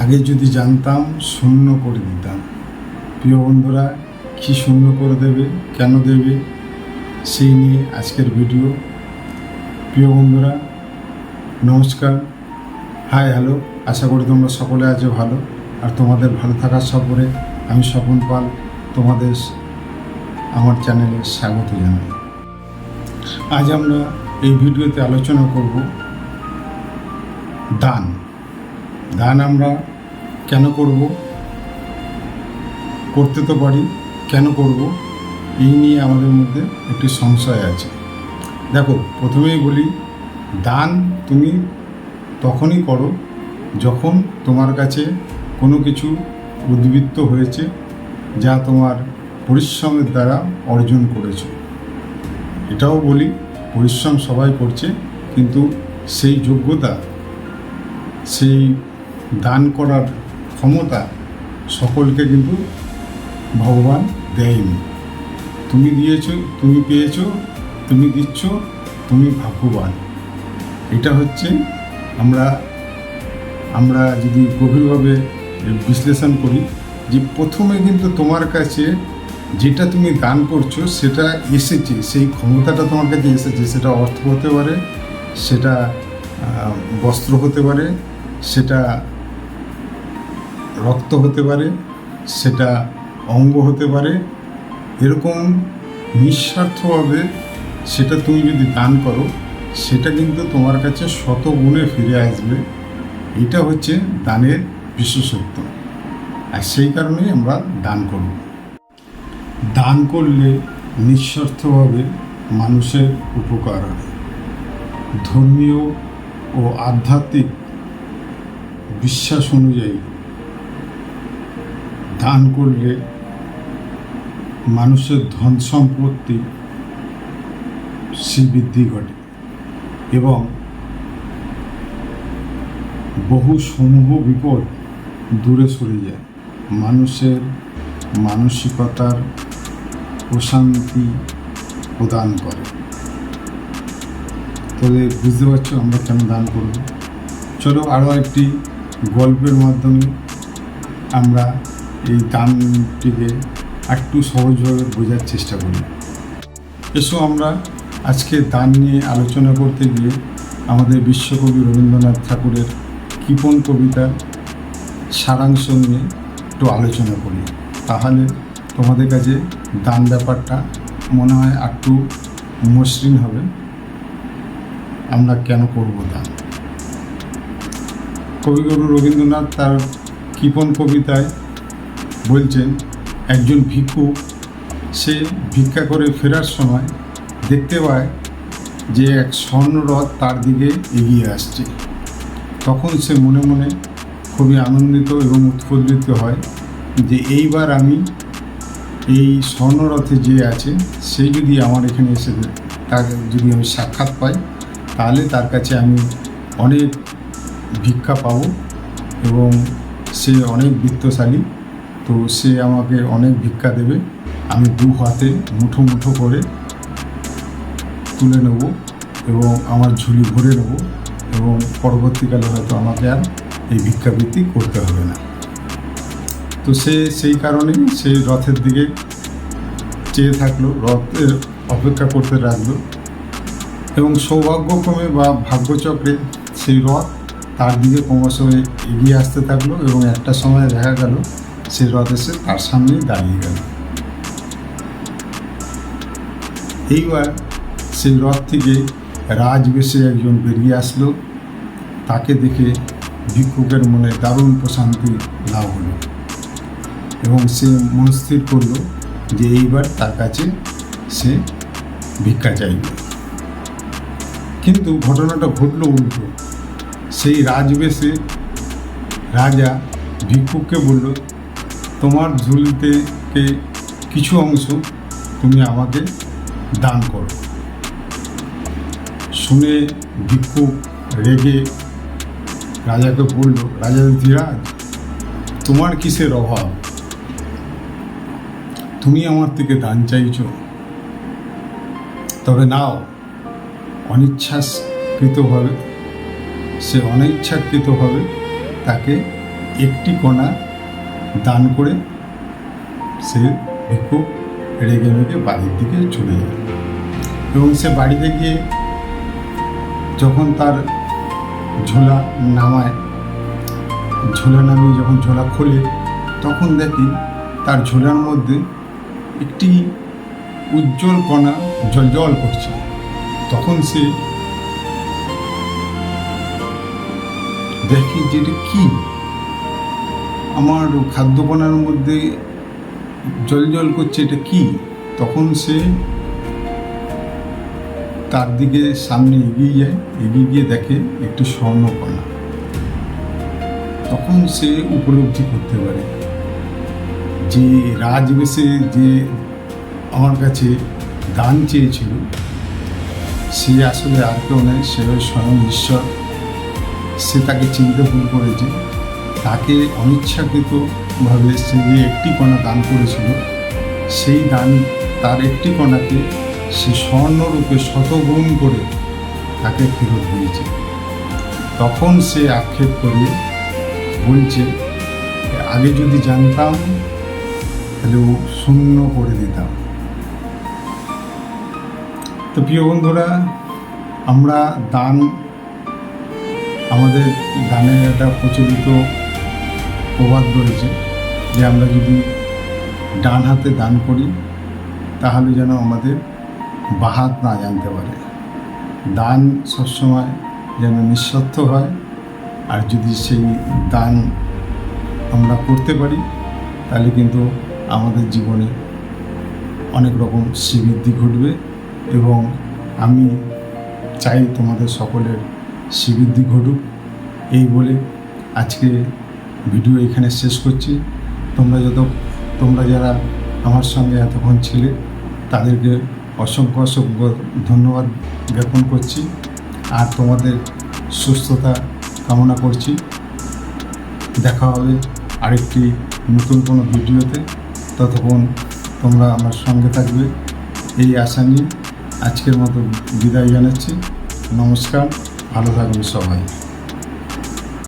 আগে যদি জানতাম শূন্য করে দিতাম। প্রিয় বন্ধুরা, কি শূন্য করে দেবে, কেন দেবে, সেই নিয়ে আজকের ভিডিও। প্রিয় বন্ধুরা, নমস্কার, হাই হ্যালো। আশা করি তোমরা সকলে আছো ভালো। আর তোমাদের ভালো থাকার সফরে আমি স্বপন পাল তোমাদের আমার চ্যানেলে স্বাগত জানাই। আজ আমরা এই ভিডিওতে আলোচনা করব দান। দান আমরা কেন করব, করতে তো পারি, কেন করব, এই নিয়ে আমাদের মধ্যে একটি সংশয় আছে। দেখো, প্রথমেই বলি, দান তুমি তখনই করো যখন তোমার কাছে কোনো কিছু উদ্বৃত্ত হয়েছে, যা তোমার পরিশ্রমের দ্বারা অর্জন করেছো। এটাও বলি, পরিশ্রম সবাই করছে, কিন্তু সেই যোগ্যতা, সেই দান করার ক্ষমতা সকলকে কিন্তু ভগবান দেয়নি। তুমি দিয়েছো, তুমি পেয়েছো, তুমি দিচ্ছ, তুমি ভাগ্যবান। এটা হচ্ছে আমরা যদি গভীরভাবে বিশ্লেষণ করি, যে প্রথমে কিন্তু তোমার কাছে যেটা তুমি দান করছো সেটা এসেছে, সেই ক্ষমতাটা তোমার কাছে এসেছে। সেটা অর্থ হতে পারে, সেটা বস্ত্র হতে পারে, সেটা রক্ত হতে পারে, সেটা অঙ্গ হতে পারে। এরকম নিঃস্বার্থভাবে সেটা তুমি যদি দান করো, সেটা কিন্তু তোমার কাছে শত গুণে ফিরে আসবে। এটা হচ্ছে দানের বিশেষত্ব, আর সেই কারণেই আমরা দান করব। দান করলে নিঃস্বার্থভাবে মানুষের উপকার হয়। ধর্মীয় ও আধ্যাত্মিক বিশ্বাস অনুযায়ী দান করলে মানুষের ধন সম্পত্তি শ্রীবৃদ্ধি ঘটে এবং বহু সমূহ বিপদ দূরে সরে যায়। মানুষের মানসিকতার প্রশান্তি প্রদান করে। তবে বুঝতে পারছো আমরা কেন দান করব। চলো আরও একটি গল্পের মাধ্যমে আমরা এই দানটিকে একটু সহজভাবে বোঝার চেষ্টা করি। এসো আমরা আজকে দান নিয়ে আলোচনা করতে গিয়ে আমাদের বিশ্বকবি রবীন্দ্রনাথ ঠাকুরের কৃপণ কবিতার সারাংশ নিয়ে একটু আলোচনা করি। তাহলে তোমাদের কাছে দান ব্যাপারটা মনে হয় একটু মসৃণ হবে। আমরা কেন করব দান? কবিগুরু রবীন্দ্রনাথ তার কৃপণ কবিতায় বলছেন, একজন ভিক্ষুক সে ভিক্ষা করে ফেরার সময় দেখতে পায় যে এক স্বর্ণরথ তার দিকে এগিয়ে আসছে। তখন সে মনে মনে খুবই আনন্দিত এবং উৎফুল্লিত হয় যে এইবার আমি এই স্বর্ণরথে যে আছে সেই যদি আমার এখানে এসে তাকে যদি আমি সাক্ষাৎ পাই, তাহলে তার কাছে আমি অনেক ভিক্ষা পাব এবং সে অনেক বিত্তশালী, তো সে আমাকে অনেক ভিক্ষা দেবে। আমি দু হাতে মুঠো মুঠো করে তুলে নেব এবং আমার ঝুলি ভরে নেব, এবং পরবর্তীকালে হয়তো আমাকে আর এই ভিক্ষাবৃত্তি করতে হবে না। তো সে সেই কারণেই সেই রথের দিকে চেয়ে থাকলো, রথের অপেক্ষা করতে লাগলো, এবং সৌভাগ্যক্রমে বা ভাগ্যচক্রে সেই রথ তার দিকে ক্রমশ এগিয়ে আসতে থাকলো, এবং একটা সময় দেখা গেল সেই রথ এসে তার সামনেই দাঁড়িয়ে গেল। এইবার সেই রথ থেকে রাজবেশে একজন বেরিয়ে আসলো। তাকে দেখে ভিক্ষুকের মনে দারুণ প্রশান্তি লাভ হলো এবং সে মনস্থির করলো যে এইবার তার কাছে সে ভিক্ষা চাইবে। কিন্তু ঘটনাটা ঘটলো উল্টো। সেই রাজবেশে রাজা ভিক্ষুককে বলল, তোমার ঝুলি থেকে কিছু অংশ তুমি আমাকে দান করো। শুনে ভিক্ষুক রেগে রাজাকে বলল, রাজা ধীরাজ, তোমার কিসের অভাব? তুমি আমার থেকে দান চাইছ, তবে নাও। অনিচ্ছাকৃতভাবে তাকে একটি কণা দান করে সে ভিক্ষুক রেগে মেগে বাড়ির দিকে চলে যায়। এবং সে বাড়িতে গিয়ে যখন তার ঝোলা নামায়, ঝোলা নামিয়ে যখন ঝোলা খোলে, তখন দেখি তার ঝোলার মধ্যে একটি উজ্জ্বল কণা জ্বলজ্বল করছে। তখন সে দেখি যে এটা কি, আমার খাদ্যকণার মধ্যে জ্বলজ্বল করছে, এটা কি? তখন সে তার দিকে সামনে এগিয়ে যায়, এগিয়ে গিয়ে দেখে একটি স্বর্ণকণা। তখন সে উপলব্ধি করতে পারে যে রাজবেশে যে আমার কাছে দান চেয়েছিল, সে আসলে আর কেউ নয়, সে স্বয়ং ঈশ্বর। সে তাকে চিনতে ভুল করেছে, তাকে অনিচ্ছাকৃতভাবে সে যে একটি কণা দান করেছিল, সেই দান, তার একটি কণাকে সে স্বর্ণরূপে শতগুণ করে তাকে ফেরত দিয়েছে। তখন সে আক্ষেপ করে বলছে, আগে যদি জানতাম তাহলে ও শূন্য করে দিতাম। তো প্রিয় বন্ধুরা, আমরা দান, আমাদের দানের একটা প্রচলিত প্রবাদ রয়েছে যে আমরা যদি ডান হাতে দান করি তাহলে যেন আমাদের বাঁ হাত না জানতে পারে। দান সবসময় যেন নিঃস্বার্থ হয়, আর যদি সেই দান আমরা করতে পারি তাহলে কিন্তু আমাদের জীবনে অনেক রকম শ্রীবৃদ্ধি ঘটবে। এবং আমি চাই তোমাদের সকলের শ্রীবৃদ্ধি ঘটুক। এই বলে আজকে ভিডিও এখানে শেষ করছি। তোমরা যারা আমার সঙ্গে এতক্ষণ ছিলে তাদেরকে অসংখ্য অসংখ্য ধন্যবাদ জ্ঞাপন করছি, আর তোমাদের সুস্থতা কামনা করছি। দেখা হবে আরেকটি নতুন কোনো ভিডিওতে। ততক্ষণ তোমরা আমার সঙ্গে থাকবে এই আশা নিয়ে আজকের মতো বিদায় জানাচ্ছি। নমস্কার, ভালো থাকবে সবাই।